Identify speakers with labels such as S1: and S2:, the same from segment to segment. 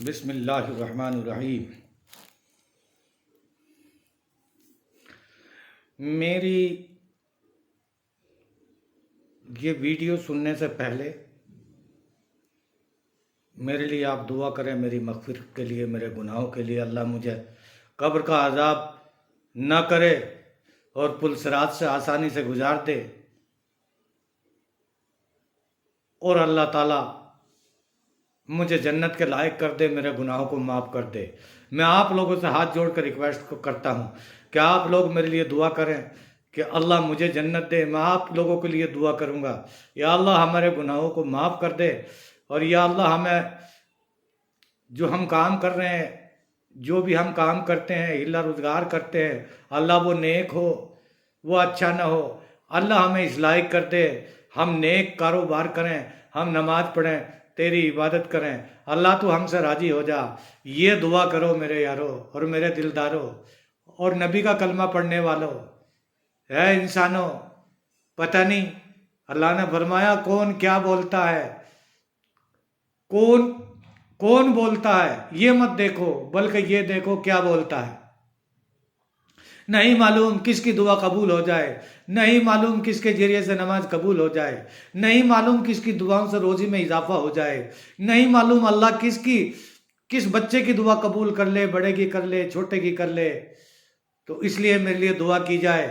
S1: بسم اللہ الرحمن الرحیم۔ میری یہ ویڈیو سننے سے پہلے میرے لیے آپ دعا کریں، میری مغفرت کے لیے، میرے گناہوں کے لیے۔ اللہ مجھے قبر کا عذاب نہ کرے اور پل صراط سے آسانی سے گزار دے، اور اللہ تعالیٰ مجھے جنت کے لائق کر دے، میرے گناہوں کو معاف کر دے۔ میں آپ لوگوں سے ہاتھ جوڑ کر ریکویسٹ کرتا ہوں کہ آپ لوگ میرے لیے دعا کریں کہ اللہ مجھے جنت دے۔ میں آپ لوگوں کے لیے دعا کروں گا، یا اللہ ہمارے گناہوں کو معاف کر دے، اور یا اللہ ہمیں جو ہم کام کر رہے ہیں، جو بھی ہم کام کرتے ہیں، ہیلا روزگار کرتے ہیں، اللہ وہ نیک ہو، وہ اچھا نہ ہو، اللہ ہمیں اس لائق کر دے ہم نیک کاروبار کریں، ہم نماز پڑھیں، تیری عبادت کریں۔ اللہ تو ہم سے راضی ہو جا، یہ دعا کرو میرے یارو اور میرے دلدارو اور نبی کا کلمہ پڑھنے والوں۔ اے انسانوں، پتہ نہیں اللہ نے فرمایا کون کیا بولتا ہے، کون بولتا ہے یہ مت دیکھو، بلکہ یہ دیکھو کیا بولتا ہے۔ نہیں معلوم کس کی دعا قبول ہو جائے، نہیں معلوم کس کے ذریعے سے نماز قبول ہو جائے، نہیں معلوم کس کی دعاؤں سے روزی میں اضافہ ہو جائے، نہیں معلوم اللہ کس بچے کی دعا قبول کر لے، بڑے کی کر لے، چھوٹے کی کر لے۔ تو اس لیے میرے لیے دعا کی جائے۔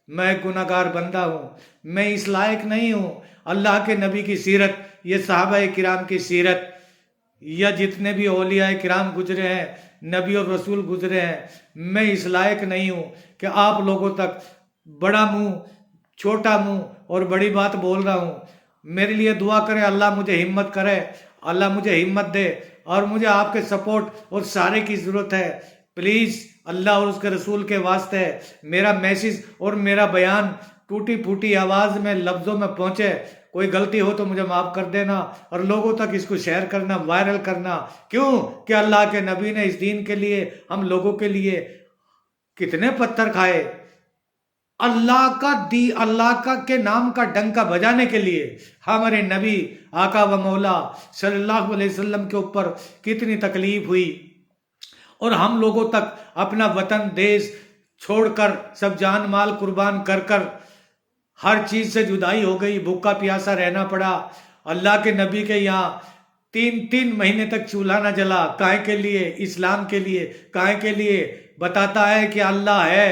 S1: میں ایک گناہ گار بندہ ہوں، میں اس لائق نہیں ہوں۔ اللہ کے نبی کی سیرت، یہ صحابہ کرام کی سیرت، یا جتنے بھی اولیاء کرام گزرے ہیں، نبی اور رسول گزرے ہیں، میں اس لائق نہیں ہوں کہ آپ لوگوں تک بڑا منہ، چھوٹا منہ اور بڑی بات بول رہا ہوں۔ میرے لیے دعا کرے، اللہ مجھے ہمت کرے، اللہ مجھے ہمت دے، اور مجھے آپ کے سپورٹ اور سارے کی ضرورت ہے۔ پلیز اللہ اور اس کے رسول کے واسطے میرا میسیج اور میرا بیان ٹوٹی پھوٹی آواز میں، لفظوں میں پہنچے۔ کوئی غلطی ہو تو مجھے معاف کر دینا، اور لوگوں تک اس کو شیئر کرنا، وائرل کرنا۔ کیوں کہ اللہ کے نبی نے اس دین کے لیے، ہم لوگوں کے لیے کتنے پتھر کھائے، اللہ کے نام کا ڈنکا بجانے کے لیے۔ ہمارے نبی آقا و مولا صلی اللہ علیہ وسلم کے اوپر کتنی تکلیف ہوئی، اور ہم لوگوں تک اپنا وطن دیش چھوڑ کر، سب جان مال قربان کر کر ہر چیز سے جدائی ہو گئی، بھوکا پیاسا رہنا پڑا۔ اللہ کے نبی کے یہاں 3 مہینے تک چولہا نہ جلا، کائے کے لیے؟ اسلام کے لیے، کائے کے لیے؟ بتاتا ہے کہ اللہ ہے،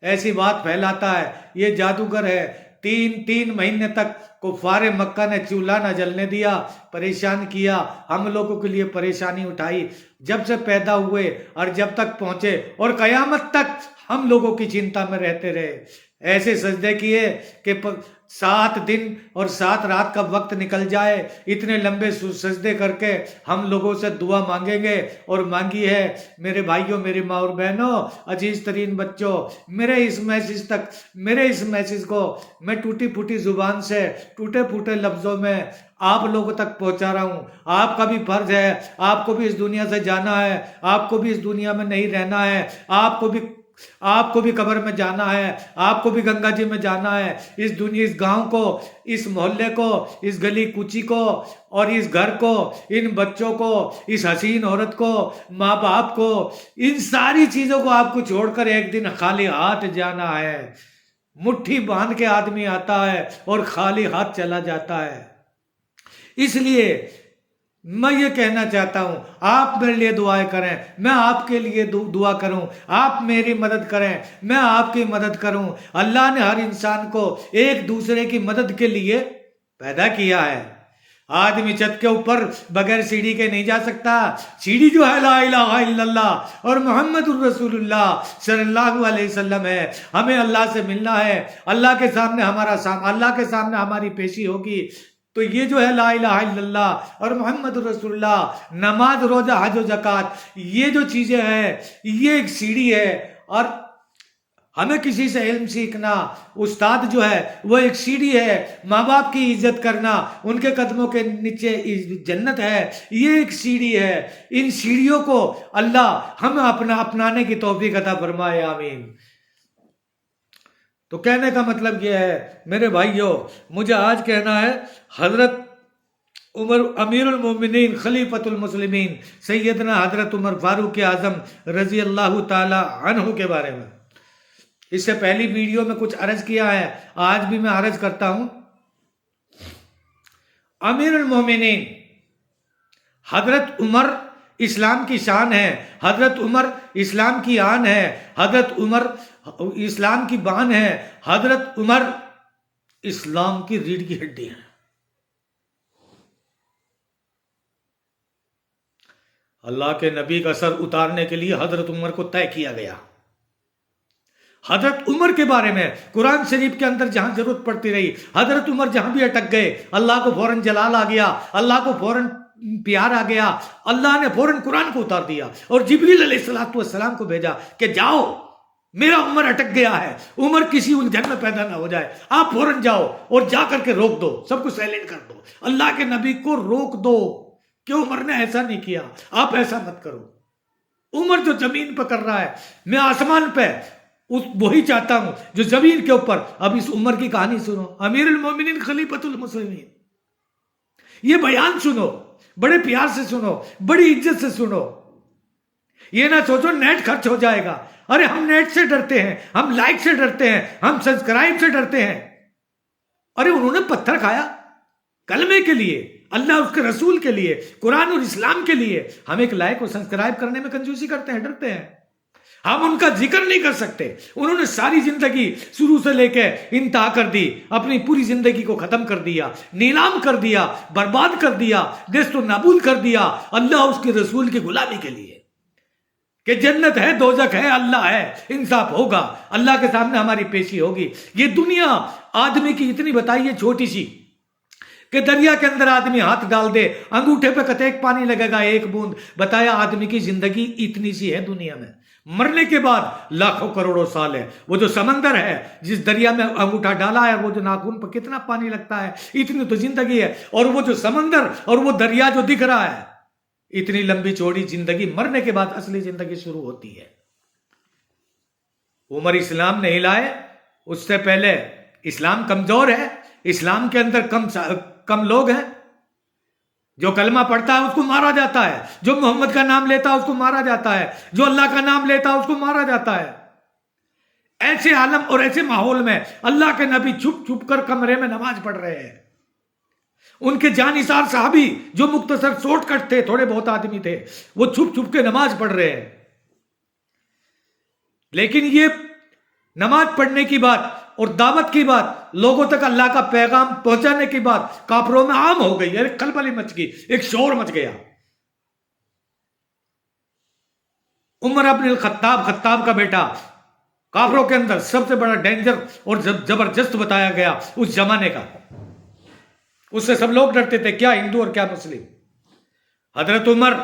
S1: ایسی بات پھیلاتا ہے، یہ جادوگر ہے۔ 3 مہینے تک کفار مکہ نے چولہا نہ جلنے دیا، پریشان کیا، ہم لوگوں کے لیے پریشانی اٹھائی، جب سے پیدا ہوئے اور جب تک پہنچے، اور قیامت تک ہم لوگوں کی چنتا میں رہتے رہے۔ ایسے سجدے کیے کہ 7 دن اور 7 رات کا وقت نکل جائے، اتنے لمبے سجدے کر کے ہم لوگوں سے دعا مانگیں گے، اور مانگی ہے۔ میرے بھائیوں، میری ماں اور بہنوں، عزیز ترین بچوں، میرے اس میسیج کو میں ٹوٹی پھوٹی زبان سے، ٹوٹے پھوٹے لفظوں میں آپ لوگوں تک پہنچا رہا ہوں۔ آپ کا بھی فرض ہے، آپ کو بھی اس دنیا سے جانا ہے، آپ کو بھی اس دنیا میں نہیں رہنا ہے، آپ کو بھی قبر میں جانا ہے، آپ کو بھی گنگا جی میں جانا ہے۔ اس گاؤں کو، اس محلے کو، اس گلی کوچی کو، اور اس گھر کو، ان بچوں کو، اس حسین عورت کو، ماں باپ کو، ان ساری چیزوں کو آپ کو چھوڑ کر ایک دن خالی ہاتھ جانا ہے۔ مٹھی باندھ کے آدمی آتا ہے اور خالی ہاتھ چلا جاتا ہے۔ اس لیے میں یہ کہنا چاہتا ہوں، آپ میرے لیے دعائیں کریں، میں آپ کے لیے دعا کروں، آپ میری مدد کریں، میں آپ کی مدد کروں۔ اللہ نے ہر انسان کو ایک دوسرے کی مدد کے لیے پیدا کیا ہے۔ آدمی چھت کے اوپر بغیر سیڑھی کے نہیں جا سکتا۔ سیڑھی جو ہے لا الہ الا اللہ اور محمد الرسول اللہ صلی اللہ علیہ وسلم ہے۔ ہمیں اللہ سے ملنا ہے، اللہ کے سامنے ہماری پیشی ہوگی۔ تو یہ جو ہے لا الہ الا اللہ اور محمد الرسول اللہ، نماز، روزہ، حج و زکوٰۃ، یہ جو چیزیں ہیں، یہ ایک سیڑھی ہے۔ اور ہمیں کسی سے علم سیکھنا، استاد جو ہے وہ ایک سیڑھی ہے۔ ماں باپ کی عزت کرنا، ان کے قدموں کے نیچے جنت ہے، یہ ایک سیڑھی ہے۔ ان سیڑھیوں کو اللہ ہمیں اپنانے کی توفیق عطا فرمائے، آمین۔ تو کہنے کا مطلب یہ ہے میرے بھائیوں، مجھے آج کہنا ہے، حضرت عمر امیر المومنین خلیفۃ المسلمین سیدنا حضرت عمر فاروق اعظم رضی اللہ تعالی عنہ کے بارے میں اس سے پہلی ویڈیو میں کچھ عرض کیا ہے، آج بھی میں عرض کرتا ہوں۔ امیر المومنین حضرت عمر اسلام کی شان ہے، حضرت عمر اسلام کی آن ہے، حضرت عمر اسلام کی بان ہے، حضرت عمر اسلام کی ریڑھ کی ہڈی ہے۔ اللہ کے نبی کا سر اتارنے کے لیے حضرت عمر کو طے کیا گیا۔ حضرت عمر کے بارے میں قرآن شریف کے اندر جہاں ضرورت پڑتی رہی، حضرت عمر جہاں بھی اٹک گئے، اللہ کو فوراً جلال آ گیا، اللہ کو فوراً پیار آ گیا، اللہ نے فوراً قرآن کو اتار دیا اور جبریل علیہ السلام کو بھیجا کہ جاؤ، میرا عمر اٹک گیا ہے، عمر کسی الجھن میں پیدا نہ ہو جائے، آپ فوراً جاؤ اور جا کر کے روک دو، سب کو سائلنٹ کر دو، اللہ کے نبی کو روک دو کہ عمر نے ایسا نہیں کیا، آپ ایسا مت کرو۔ عمر جو زمین پہ کر رہا ہے، میں آسمان پہ وہی چاہتا ہوں جو زمین کے اوپر۔ اب اس عمر کی کہانی سنو، امیر المومنین خلیفۃ المسلمین، یہ بیان سنو، بڑے پیار سے سنو، بڑی عزت سے سنو، یہ نہ سوچو نیٹ خرچ ہو جائے گا۔ ارے ہم نیٹ سے ڈرتے ہیں، ہم لائک سے ڈرتے ہیں، ہم سبسکرائب سے ڈرتے ہیں۔ ارے انہوں نے پتھر کھایا کلمے کے لیے، اللہ اس کے رسول کے لیے، قرآن اور اسلام کے لیے۔ ہم ایک لائک اور سبسکرائب کرنے میں کنجوسی کرتے ہیں، ڈرتے ہیں، ہم ان کا ذکر نہیں کر سکتے۔ انہوں نے ساری زندگی شروع سے لے کے انتہا کر دی، اپنی پوری زندگی کو ختم کر دیا، نیلام کر دیا، برباد کر دیا، نیست و نابود کر دیا اللہ اس کے رسول کی غلامی کے لیے کہ جنت ہے، دوزخ ہے، اللہ ہے، انصاف ہوگا، اللہ کے سامنے ہماری پیشی ہوگی۔ یہ دنیا آدمی کی اتنی بتائیے چھوٹی سی کہ دریا کے اندر آدمی ہاتھ ڈال دے، انگوٹھے پہ کتیک پانی لگے گا، ایک بوند۔ بتایا آدمی کی زندگی اتنی سی ہے دنیا میں، مرنے کے بعد لاکھوں کروڑوں سال ہے۔ وہ جو سمندر ہے جس دریا میں انگوٹھا ڈالا ہے، وہ جو ناخن پہ کتنا پانی لگتا ہے، اتنی تو زندگی ہے۔ اور وہ جو سمندر اور وہ دریا جو دکھ رہا ہے، اتنی لمبی چوڑی زندگی، مرنے کے بعد اصلی زندگی شروع ہوتی ہے۔ عمر اسلام نہیں لائے، اس سے پہلے اسلام کمزور ہے، اسلام کے اندر کم لوگ ہیں۔ جو کلمہ پڑھتا ہے اس کو مارا جاتا ہے، جو محمد کا نام لیتا ہے اس کو مارا جاتا ہے، جو اللہ کا نام لیتا ہے اس کو مارا جاتا ہے۔ ایسے عالم اور ایسے ماحول میں اللہ کے نبی چھپ چھپ کر کمرے میں نماز پڑھ رہے ہیں۔ ان کے جانثار صحابی جو مختصر شارٹ کٹ تھے، تھوڑے بہت آدمی تھے، وہ چھپ چھپ کے نماز پڑھ رہے ہیں۔ لیکن یہ نماز پڑھنے کی بات اور دعوت کی بات، لوگوں تک اللہ کا پیغام پہنچانے کی بات کافروں میں عام ہو گئی، ایک کھلبلی مچ گئی، ایک شور مچ گیا۔ عمر ابن الخطاب، خطاب کا بیٹا، کافروں کے اندر سب سے بڑا ڈینجر اور زبردست بتایا گیا اس زمانے کا۔ اس سے سب لوگ ڈرتے تھے، کیا ہندو اور کیا مسلم۔ حضرت عمر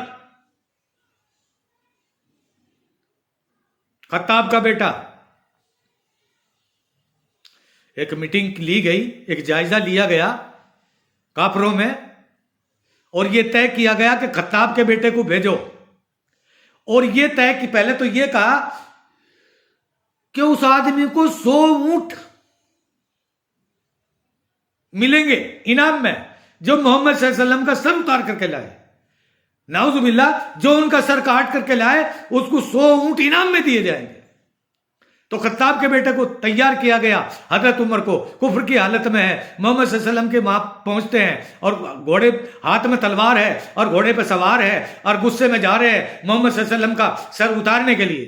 S1: خطاب کا بیٹا، ایک میٹنگ لی گئی، ایک جائزہ لیا گیا کافروں میں، اور یہ طے کیا گیا کہ خطاب کے بیٹے کو بھیجو۔ اور یہ طے کہ پہلے تو یہ کہا کہ اس آدمی کو 100 اونٹ ملیں گے انعام میں جو محمد صلی اللہ علیہ وسلم کا سر اتار کر کے لائے۔ نعوذ باللہ، جو ان کا سر کاٹ کر کے لائے اس کو 100 اونٹ انعام میں دیے جائیں گے۔ تو خطاب کے بیٹے کو تیار کیا گیا۔ حضرت عمر کو کفر کی حالت میں ہے، محمد صلی اللہ علیہ وسلم کے وہاں پہنچتے ہیں اور گھوڑے ہاتھ میں تلوار ہے اور گھوڑے پہ سوار ہے اور غصے میں جا رہے ہیں محمد صلی اللہ علیہ وسلم کا سر اتارنے کے لیے۔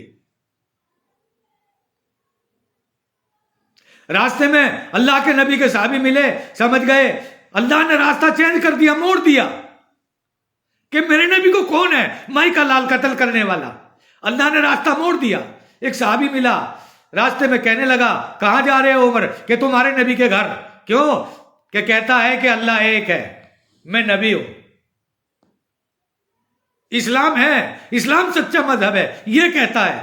S1: راستے میں اللہ کے نبی کے صحابی ملے، سمجھ گئے اللہ نے راستہ چینج کر دیا، موڑ دیا کہ میرے نبی کو کون ہے مائی کا لال قتل کرنے والا۔ اللہ نے راستہ موڑ دیا۔ ایک صحابی ملا راستے میں، کہنے لگا کہاں جا رہے ہو عمر؟ کہ تمہارے نبی کے گھر۔ کیوں؟ کہ کہتا ہے کہ اللہ ایک ہے، میں نبی ہوں، اسلام ہے، اسلام سچا مذہب ہے، یہ کہتا ہے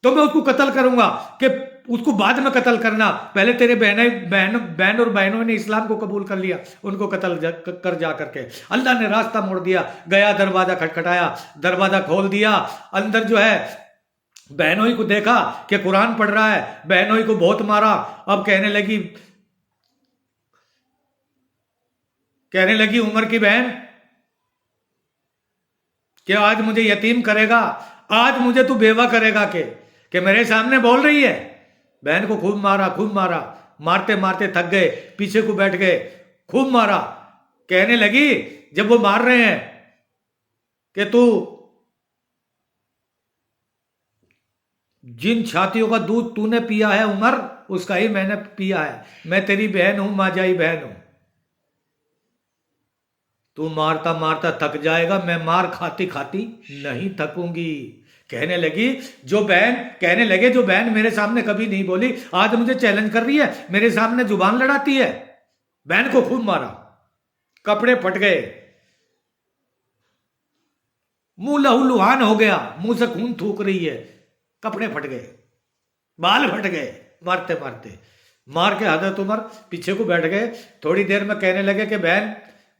S1: تو میں اس کو قتل کروں گا۔ کہ اس کو بعد میں قتل کرنا، پہلے تیرے بہن اور بہنوں نے اسلام کو قبول کر لیا، ان کو قتل کر جا کر کے۔ اللہ نے راستہ موڑ دیا، گیا دروازہ کھٹکھٹایا، دروازہ کھول دیا، اندر جو ہے بہنوئی کو دیکھا کہ قرآن پڑھ رہا ہے، بہنوئی کو بہت مارا۔ اب کہنے لگی کہنے لگی عمر کی بہن کہ آج مجھے یتیم کرے گا، آج مجھے تو بیوہ کرے گا کہ میرے سامنے بول رہی ہے. بہن کو خوب مارا، مارتے مارتے تھک گئے، پیچھے کو بیٹھ گئے، خوب مارا. کہنے لگی جب وہ مار رہے ہیں کہ تو جن چھاتیوں کا دودھ تو نے پیا ہے عمر، اس کا ہی میں نے پیا ہے. میں تیری بہن ہوں، ماجائی بہن ہوں. تو مارتا مارتا تھک جائے گا، میں مار کھاتی کھاتی نہیں تھکوں گی. کہنے لگے جو بہن میرے سامنے کبھی نہیں بولی، آج مجھے چیلنج کر رہی ہے، میرے سامنے زبان لڑاتی ہے. بہن کو خوب مارا، کپڑے پھٹ گئے، منہ لہو لہان ہو گیا، منہ سے خون تھوک رہی ہے، کپڑے پھٹ گئے، بال پھٹ گئے، مارتے مارتے. مار کے حضرت عمر پیچھے کو بیٹھ گئے. تھوڑی دیر میں کہنے لگے کہ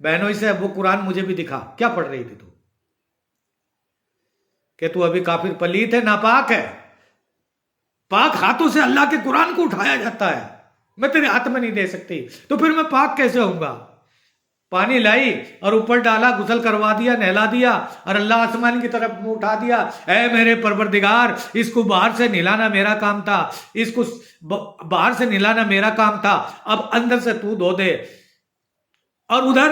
S1: بہنوں سے وہ قرآن مجھے بھی دکھا، کیا پڑھ رہی تھی تو؟ کہ تو ابھی کافر پلیت ہے، ناپاک ہے. پاک ہاتھوں سے اللہ کے قرآن کو اٹھایا جاتا ہے، میں تیرے ہاتھ میں نہیں دے سکتی، تو پھر میں پاک کیسے ہوں گا؟ پانی لائی اور اوپر ڈالا، غسل کروا دیا، نہلا دیا، اور اللہ آسمان کی طرف منہ اٹھا دیا. اے میرے پروردگار، اس کو باہر سے نہلانا میرا کام تھا، اس کو باہر سے نہلانا میرا کام تھا، اب اندر سے تو دھو دے. اور ادھر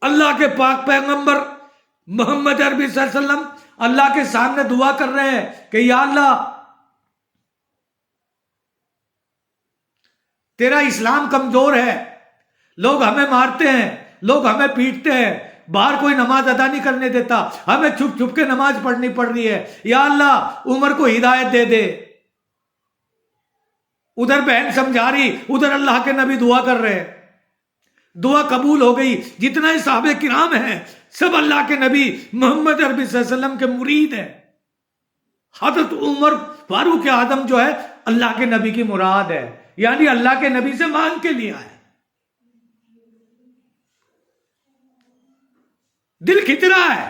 S1: اللہ کے پاک پیغمبر محمد عربی صلی اللہ علیہ وسلم اللہ کے سامنے دعا کر رہے ہیں کہ یا اللہ، تیرا اسلام کمزور ہے، لوگ ہمیں مارتے ہیں، لوگ ہمیں پیٹتے ہیں، باہر کوئی نماز ادا نہیں کرنے دیتا، ہمیں چھپ چھپ کے نماز پڑھنی پڑ رہی ہے. یا اللہ عمر کو ہدایت دے دے. ادھر بہن سمجھا رہی، ادھر اللہ کے نبی دعا کر رہے ہیں. دعا قبول ہو گئی. جتنا ہی صحابہ کرام ہیں سب اللہ کے نبی محمد عربی صلی اللہ علیہ وسلم کے مرید ہیں. حضرت عمر فاروق اعظم جو ہے اللہ کے نبی کی مراد ہے، یعنی اللہ کے نبی سے مانگ کے لیا ہے. دل کھچ رہا ہے،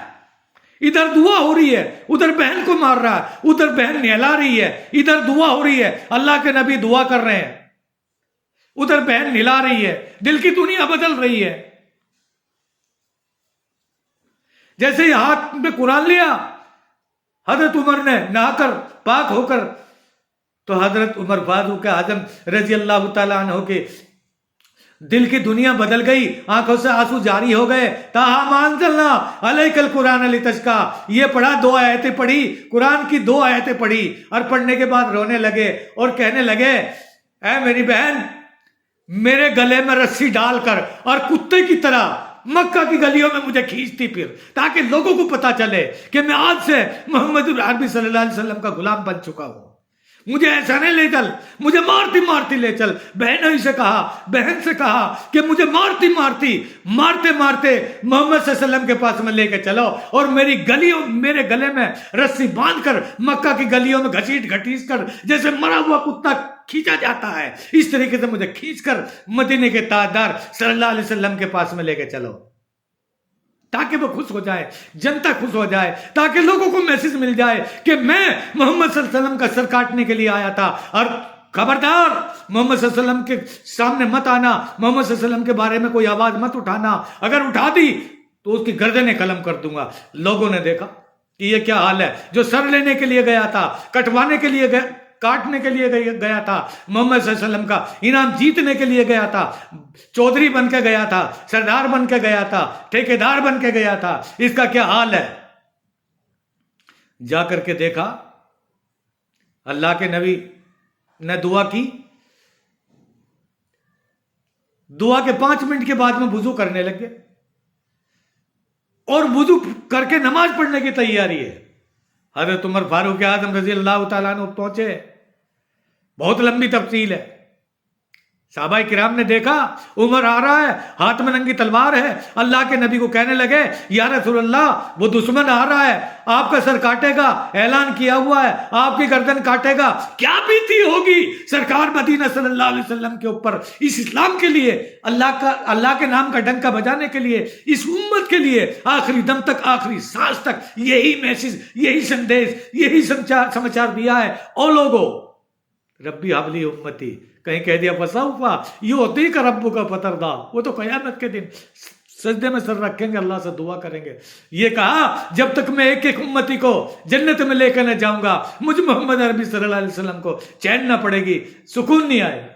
S1: ادھر دعا ہو رہی ہے، ادھر بہن کو مار رہا ہے، ادھر بہن نہلا رہی ہے، ادھر دعا ہو رہی ہے، اللہ کے نبی دعا کر رہے ہیں، ادھر بہن نہلا رہی ہے، دل کی دنیا بدل رہی ہے. جیسے ہی ہاتھ میں قرآن لیا حضرت عمر نے، نہا کر پاک ہو کر، تو حضرت عمر فاروق اعظم رضی اللہ تعالیٰ عنہ کے دل کی دنیا بدل گئی، آنکھوں سے آنسو جاری ہو گئے. تاہا ما انزلنا علیک القرآن لتشقی، یہ پڑھا، 2 آیتیں پڑھی، قرآن کی 2 آیتیں پڑھی، اور پڑھنے کے بعد رونے لگے اور کہنے لگے اے میری بہن، میرے گلے میں رسی ڈال کر اور کتے کی طرح مکہ کی گلیوں میں مجھے کھینچتی پھر، تاکہ لوگوں کو پتا چلے کہ میں آج سے محمد عربی صلی اللہ علیہ وسلم کا غلام بن چکا ہوں. مجھے ایسا نہیں لے چل، مجھے مارتی مارتی لے چل. بہن سے کہا کہ مجھے مارتے مارتے محمد صلی اللہ علیہ وسلم کے پاس میں لے کے چلو، اور میرے گلے میں رسی باندھ کر مکہ کی گلیوں میں گھسیٹ کر، جیسے مرا ہوا کتا کھینچا جاتا ہے، اس طریقے سے مجھے کھینچ کر مدینے کے تاجدار صلی اللہ علیہ وسلم کے پاس میں لے کے چلو، تاکہ وہ خوش ہو جائے، جنتا خوش ہو جائے، تاکہ لوگوں کو میسج مل جائے کہ میں محمد صلی اللہ علیہ وسلم کا سر کاٹنے کے لیے آیا تھا. اور خبردار محمد صلی اللہ علیہ وسلم کے سامنے مت آنا، محمد صلی اللہ علیہ وسلم کے بارے میں کوئی آواز مت اٹھانا، اگر اٹھا دی تو اس کی گردنیں قلم کر دوں گا. لوگوں نے دیکھا کہ یہ کیا حال ہے، جو سر لینے کے لیے گیا تھا، کٹوانے کے لیے کاٹنے کے لیے گیا تھا، محمد صلی اللہ علیہ وسلم کا انعام جیتنے کے لیے گیا تھا، چودھری بن کے گیا تھا، سردار بن کے گیا تھا، ٹھیکیدار بن کے گیا تھا، اس کا کیا حال ہے. جا کر کے دیکھا، اللہ کے نبی نے دعا کی، دعا کے 5 منٹ کے بعد میں وضو کرنے لگے، اور وضو کر کے نماز پڑھنے کی تیاری ہے. حضرت عمر فاروق اعظم رضی اللہ تعالیٰ عنہ پہنچے. بہت لمبی تفصیل ہے. صحابہ کرام نے دیکھا عمر آ رہا ہے، ہاتھ میں ننگی تلوار ہے. اللہ کے نبی کو کہنے لگے یا رسول اللہ، وہ دشمن آ رہا ہے، آپ کا سر کاٹے گا، اعلان کیا ہوا ہے، آپ کی گردن کاٹے گا. کیا بیتی ہوگی سرکار مدینہ صلی اللہ علیہ وسلم کے اوپر، اس اسلام کے لیے، اللہ کے نام کا ڈنکا بجانے کے لیے، اس امت کے لیے آخری دم تک، آخری سانس تک یہی میسج، یہی سندیش، یہی سماچار دیا ہے. اور لوگوں، ربی حبلی امتی، کہیں کہہ دیا فسوفا، یہ ہوتی کا ربو کا فتردا، وہ تو قیامت کے دن سجدے میں سر رکھیں گے، اللہ سے دعا کریں گے. یہ کہا جب تک میں ایک ایک امتی کو جنت میں لے کر نہ جاؤں گا، مجھ محمد عربی صلی اللہ علیہ وسلم کو چین نہ پڑے گی، سکون نہیں آئے.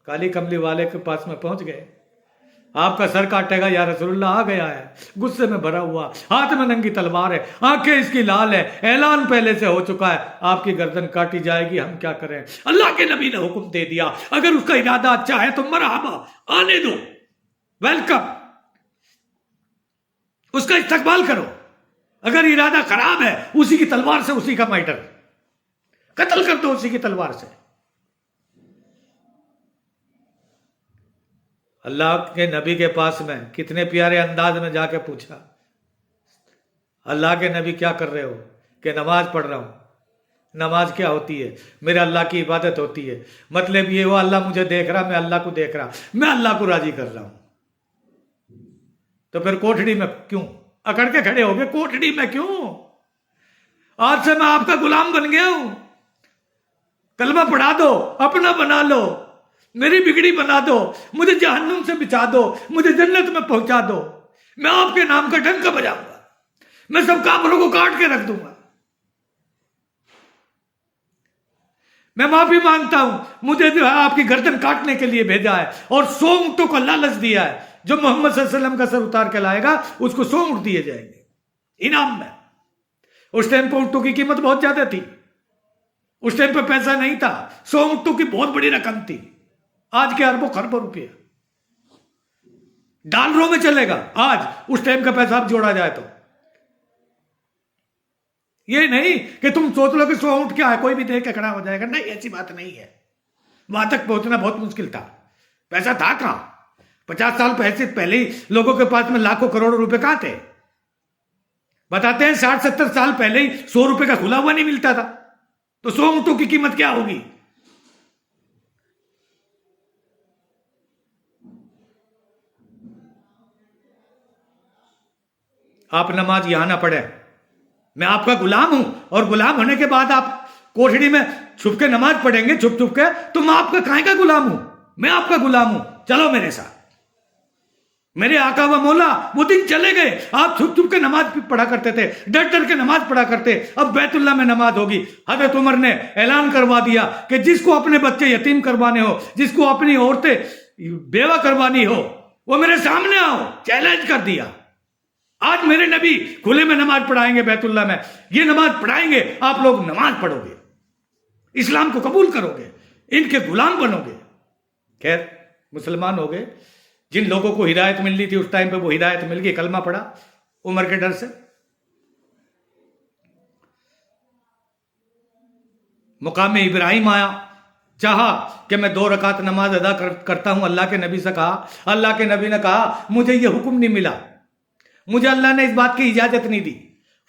S1: کالی کملی والے کے پاس میں پہنچ گئے. آپ کا سر کاٹے گا، یا رسول اللہ آ گیا ہے، غصے میں بھرا ہوا، ہاتھ میں ننگی تلوار ہے، آنکھیں اس کی لال ہے، اعلان پہلے سے ہو چکا ہے، آپ کی گردن کاٹی جائے گی، ہم کیا کریں؟ اللہ کے نبی نے حکم دے دیا، اگر اس کا ارادہ اچھا ہے تو مرحبا، آنے دو، ویلکم، اس کا استقبال کرو. اگر ارادہ خراب ہے، اسی کی تلوار سے اسی کا میٹر قتل کر دو، اسی کی تلوار سے. اللہ کے نبی کے پاس میں کتنے پیارے انداز میں جا کے پوچھا، اللہ کے نبی کیا کر رہے ہو؟ کہ نماز پڑھ رہا ہوں. نماز کیا ہوتی ہے؟ میرا اللہ کی عبادت ہوتی ہے. مطلب یہ ہوا اللہ مجھے دیکھ رہا، میں اللہ کو دیکھ رہا، میں اللہ کو راضی کر رہا ہوں. تو پھر کوٹھڑی میں کیوں اکڑ کے کھڑے ہو گئے؟ کوٹھڑی میں کیوں؟ آج سے میں آپ کا غلام بن گیا ہوں. کلمہ پڑھا دو، اپنا بنا لو، میری بگڑی بنا دو، مجھے جہنم سے بچا دو، مجھے جنت میں پہنچا دو. میں آپ کے نام کا ڈنکا بجاؤں گا، میں سب کافروں کو کاٹ کے رکھ دوں گا. میں معافی مانگتا ہوں، مجھے جو ہے آپ کی گردن کاٹنے کے لیے بھیجا ہے، اور 100 اونٹوں کو لالچ دیا ہے. جو محمد صلی اللہ علیہ وسلم کا سر اتار کے لائے گا اس کو 100 اونٹ دیے جائیں گے انعام میں. اس ٹائم پہ اونٹوں کی قیمت بہت زیادہ تھی، اس ٹائم پہ پیسہ نہیں تھا. 100 اونٹوں کی بہت بڑی رقم تھی. آج کے اربوں خربوں روپیہ ڈالروں میں چلے گا. آج اس ٹائم کا پیسہ اب جوڑا جائے تو یہ نہیں کہ تم سوچ لو کہ 100 اونٹ کیا ہے، کوئی بھی دیکھ کے کھڑا ہو جائے گا. نہیں، ایسی بات نہیں ہے. وہاں تک پہنچنا بہت مشکل تھا. پیسہ تھا کہاں؟ 50 سال پہلے ہی لوگوں کے پاس میں لاکھوں کروڑوں روپے کہاں تھے؟ بتاتے ہیں 60-70 سال پہلے ہی 100 روپے کا کھلا ہوا نہیں ملتا تھا. تو 100 اونٹوں کی قیمت کیا ہوگی؟ آپ نماز یہاں نہ پڑھیں، میں آپ کا غلام ہوں، اور غلام ہونے کے بعد آپ کوٹھڑی میں چھپ کے نماز پڑھیں گے، چھپ چھپ کے، تو میں آپ کا کہیں کا غلام ہوں؟ میں آپ کا غلام ہوں، چلو میرے ساتھ. میرے آقا و مولا وہ دن چلے گئے، آپ چھپ چھپ کے نماز پڑھا کرتے تھے، ڈر ڈر کے نماز پڑھا کرتے. اب بیت اللہ میں نماز ہوگی. حضرت عمر نے اعلان کروا دیا کہ جس کو اپنے بچے یتیم کروانے ہو، جس کو اپنی عورتیں بیوہ کروانی ہو، وہ میرے سامنے آؤ. چیلنج کر دیا. آج میرے نبی کھلے میں نماز پڑھائیں گے بیت اللہ میں. یہ نماز پڑھائیں گے، آپ لوگ نماز پڑھو گے، اسلام کو قبول کرو گے، ان کے غلام بنو گے. خیر، مسلمان ہو گئے. جن لوگوں کو ہدایت ملنی تھی اس ٹائم پہ وہ ہدایت مل گئی، کلمہ پڑھا عمر کے ڈر سے. مقام ابراہیم آیا، چاہا کہ میں 2 رکعت نماز ادا کرتا ہوں. اللہ کے نبی سے کہا، اللہ کے نبی نے کہا مجھے یہ حکم نہیں ملا، مجھے اللہ نے اس بات کی اجازت نہیں دی.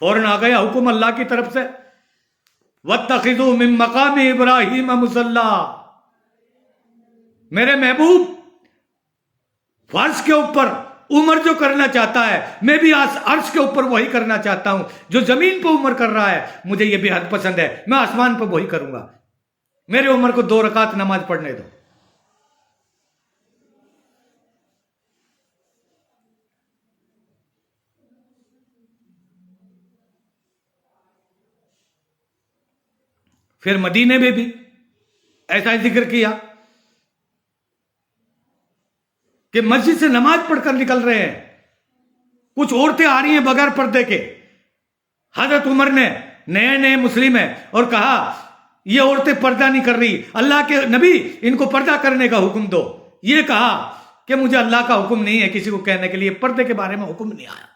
S1: فوراً آ گیا حکم اللہ کی طرف سے، وَاتَّخِذُوا مِن مَقَامِ إِبْرَاهِيمَ مُصَلًّى. میرے محبوب، فرض کے اوپر عمر جو کرنا چاہتا ہے، میں بھی عرش کے اوپر وہی کرنا چاہتا ہوں. جو زمین پہ عمر کر رہا ہے مجھے یہ بے حد پسند ہے، میں آسمان پہ وہی کروں گا. میرے عمر کو 2 رکعت نماز پڑھنے دو. پھر مدینے میں بھی ایسا ہی ذکر کیا کہ مسجد سے نماز پڑھ کر نکل رہے ہیں، کچھ عورتیں آ رہی ہیں بغیر پردے کے. حضرت عمر نے نئے مسلم ہیں اور کہا یہ عورتیں پردہ نہیں کر رہی، اللہ کے نبی ان کو پردہ کرنے کا حکم دو. یہ کہا کہ مجھے اللہ کا حکم نہیں ہے کسی کو کہنے کے لیے، پردے کے بارے میں حکم نہیں آیا.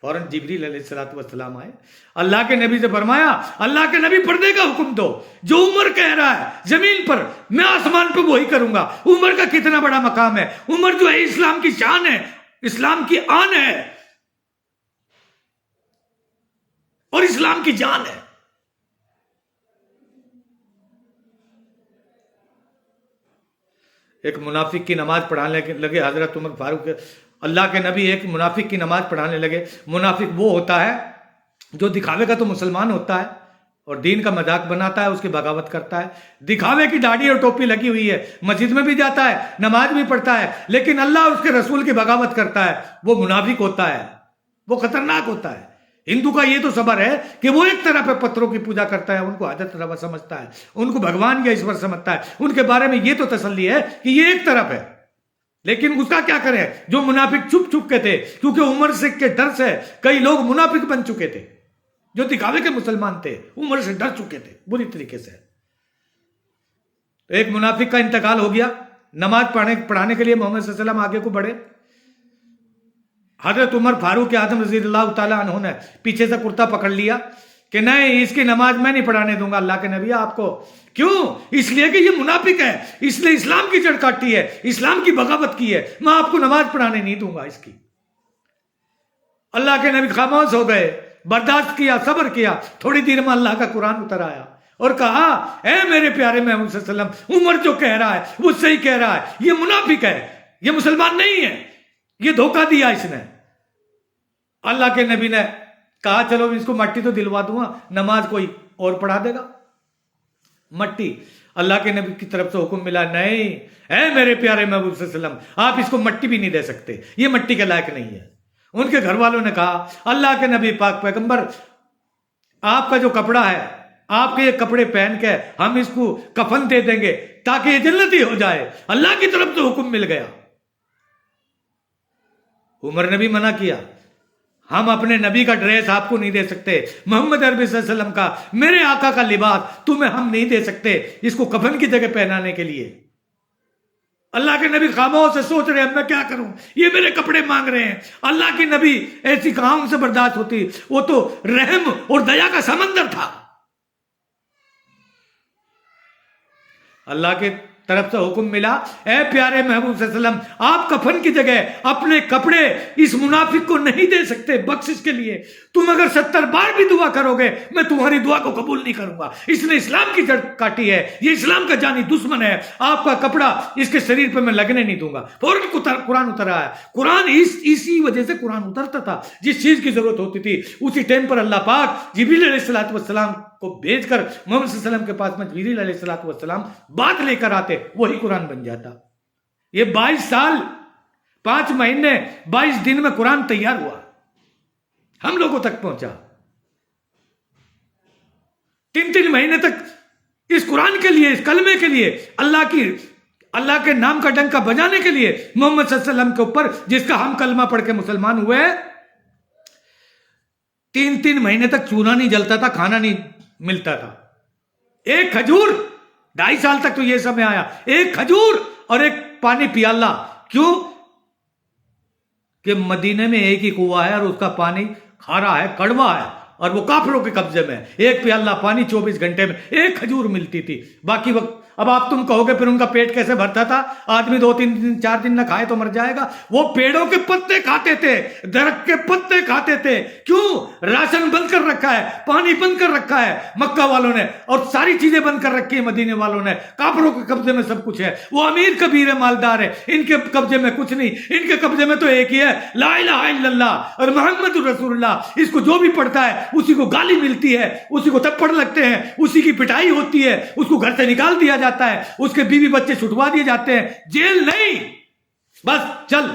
S1: فوراً جبریل علیہ السلام آئے، اللہ کے نبی سے فرمایا اللہ کے نبی پردے کا حکم دو. جو عمر کہہ رہا ہے زمین پر، میں آسمان پہ وہی کروں گا. عمر کا کتنا بڑا مقام ہے. عمر جو ہے اسلام کی شان ہے، اسلام کی آن ہے اور اسلام کی جان ہے. ایک منافق کی نماز پڑھانے لگے حضرت عمر فاروق، اللہ کے نبی ایک منافق کی نماز پڑھانے لگے. منافق وہ ہوتا ہے جو دکھاوے کا تو مسلمان ہوتا ہے اور دین کا مذاق بناتا ہے، اس کی بغاوت کرتا ہے، دکھاوے کی داڑھی اور ٹوپی لگی ہوئی ہے، مسجد میں بھی جاتا ہے، نماز بھی پڑھتا ہے، لیکن اللہ اس کے رسول کی بغاوت کرتا ہے، وہ منافق ہوتا ہے، وہ خطرناک ہوتا ہے۔ ہندو کا یہ تو صبر ہے کہ وہ ایک طرح پہ پتھروں کی پوجا کرتا ہے، ان کو حاجت روا سمجھتا ہے، ان کو بھگوان یا ایشور سمجھتا ہے، ان کے بارے میں یہ تو تسلی ہے کہ یہ ایک طرف ہے۔ لیکن اس کا کیا کرے جو منافق چھپ چھپ کے تھے، کیونکہ عمر سے کے ڈر سے کئی لوگ منافق بن چکے تھے، جو دکھاوے کے مسلمان تھے، عمر سے ڈر چکے تھے بری طریقے سے۔ تو ایک منافق کا انتقال ہو گیا، نماز پڑھانے کے لیے محمد صلی اللہ علیہ وسلم آگے کو بڑھے، حضرت عمر فاروق اعظم رضی اللہ تعالیٰ عنہ نے پیچھے سے کرتا پکڑ لیا کہ نہیں، اس کی نماز میں نہیں پڑھانے دوں گا اللہ کے نبی آپ کو۔ کیوں؟ اس لیے کہ یہ منافق ہے، اس نے اسلام کی جڑ کاٹی ہے، اسلام کی بغاوت کی ہے، میں آپ کو نماز پڑھانے نہیں دوں گا اس کی۔ اللہ کے نبی خاموش ہو گئے، برداشت کیا، صبر کیا۔ تھوڑی دیر میں اللہ کا قرآن اتر آیا اور کہا، اے میرے پیارے محمد صلی اللہ علیہ وسلم، عمر جو کہہ رہا ہے وہ صحیح کہہ رہا ہے، یہ منافق ہے، یہ مسلمان نہیں ہے، یہ دھوکہ دیا اس نے۔ اللہ کے نبی نے کہا چلو اس کو مٹی تو دلوا دوں گا، نماز کوئی اور پڑھا دے گا۔ مٹی، اللہ کے نبی کی طرف سے حکم ملا، نہیں اے میرے پیارے محبوب صلی اللہ علیہ وسلم، آپ اس کو مٹی بھی نہیں دے سکتے، یہ مٹی کے لائق نہیں ہے۔ ان کے گھر والوں نے کہا، اللہ کے نبی پاک پیغمبر، آپ کا جو کپڑا ہے، آپ کے یہ کپڑے پہن کے ہم اس کو کفن دے دیں گے تاکہ یہ جنتی ہو جائے، اللہ کی طرف سے حکم مل گیا۔ عمر نے بھی منع کیا، ہم اپنے نبی کا ڈریس آپ کو نہیں دے سکتے، محمد عربی صلی اللہ علیہ وسلم کا، میرے آقا کا لباس تمہیں ہم نہیں دے سکتے اس کو کفن کی جگہ پہنانے کے لیے۔ اللہ کے نبی خاموش سے سوچ رہے ہیں میں کیا کروں، یہ میرے کپڑے مانگ رہے ہیں۔ اللہ کی نبی ایسی کہاں ان سے برداشت ہوتی، وہ تو رحم اور دیا کا سمندر تھا۔ اللہ کے طرف سے حکم ملا، اے پیارے محبوب صلی اللہ علیہ وسلم، آپ کفن کی جگہ اپنے کپڑے اس منافق کو نہیں دے سکتے بخشش کے لیے۔ تم اگر 70 بار بھی دعا کرو گے میں تمہاری دعا کو قبول نہیں کروں گا، اس نے اسلام کی جڑ کاٹی ہے، یہ اسلام کا جانی دشمن ہے، آپ کا کپڑا اس کے شریر پہ میں لگنے نہیں دوں گا۔ فوراً قرآن اتر آیا۔ قرآن اسی وجہ سے قرآن اترتا تھا، جس چیز کی ضرورت ہوتی تھی اسی ٹائم پر اللہ پاک جبریل علیہ السلام کو بھیج کر محمد صلی اللہ علیہ وسلم کے پاس میں جبریل علیہ السلام بات لے کر آتے، وہی قرآن بن جاتا۔ یہ 22 سال 5 مہینے 22 دن میں قرآن تیار ہوا، ہم لوگوں تک پہنچا۔ 3 مہینے تک اس قرآن کے لیے، اس کلمے کے لیے، اللہ کے نام کا ڈنکا بجانے کے لیے محمد صلی اللہ علیہ وسلم کے اوپر، جس کا ہم کلمہ پڑھ کے مسلمان ہوئے، 3 مہینے تک چولہا نہیں جلتا تھا، کھانا نہیں ملتا تھا۔ ایک کھجور، 2.5 سال تک تو یہ سب میں آیا، ایک کھجور اور ایک پانی پیالہ۔ کیوں؟ کہ مدینے میں ایک ہی کنواں ہے اور اس کا پانی کھارا ہے، کڑوا ہے، اور وہ کافروں کے قبضے میں۔ ایک پیالہ پانی 24 گھنٹے میں ایک کھجور ملتی تھی، باقی وقت اب آپ تم کہو گے پھر ان کا پیٹ کیسے بھرتا تھا؟ آدمی 2-3 دن 4 دن نہ کھائے تو مر جائے گا۔ وہ پیڑوں کے پتے کھاتے تھے، درخت کے پتے کھاتے تھے۔ کیوں؟ راشن بند کر رکھا ہے، پانی بند کر رکھا ہے مکہ والوں نے، اور ساری چیزیں بند کر رکھی ہیں مدینے والوں نے۔ کافروں کے قبضے میں سب کچھ ہے، وہ امیر کبیر مالدار ہے، ان کے قبضے میں کچھ نہیں، ان کے قبضے میں تو ایک ہی ہے، لا الہ الا اللہ اور محمد رسول اللہ۔ اس کو جو بھی پڑھتا ہے اسی کو گالی ملتی ہے، اسی کو تھپڑ لگتے ہیں، اسی کی پٹائی ہوتی ہے، اس کو گھر سے نکال دیا جاتا ہے، اس کے بیوی بچے چھٹوا دیے جاتے ہیں، جیل نہیں، بس چل،